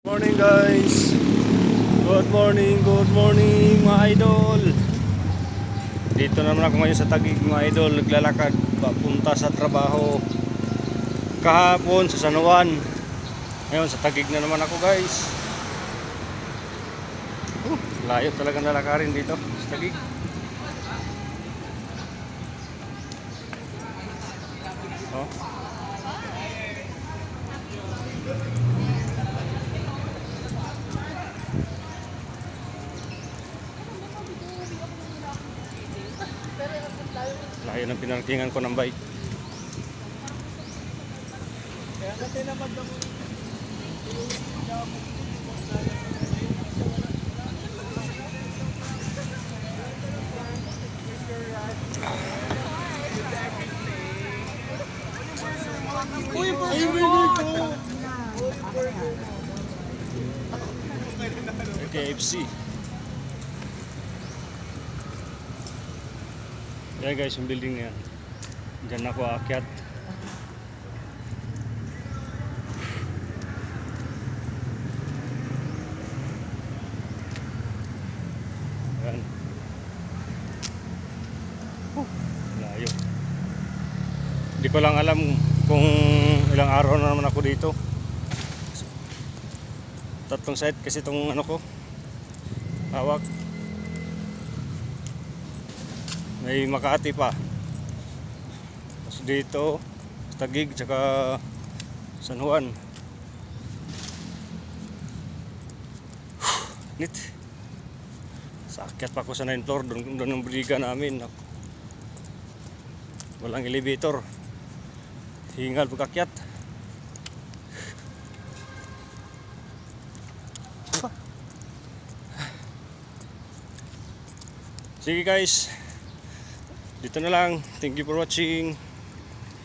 Morning guys. Good morning mga idol. Dito naman ako ngayon sa Taguig mga idol, naglalakad papunta sa trabaho. Kahapon sa San Juan. Ngayon sa Taguig na naman ako guys. Layo talagang lalakarin dito sa Taguig. Oh. Layo ng pinarkingan ko ng bike. KFC. Yan guys, yung building na yan. Diyan ako aakyat. Yan. Layo. Hindi ko lang alam kung ilang araw na naman ako dito. Tatlong side kasi itong ano ko hawak. May Makati pa. Tapos dito Taguig tsaka San Juan. Nit. Saakyat pa ako sa 9th floor, doon ang briga namin. Walang elevator. Hingal pagkakyat. Sige guys, dito na lang. Thank you for watching.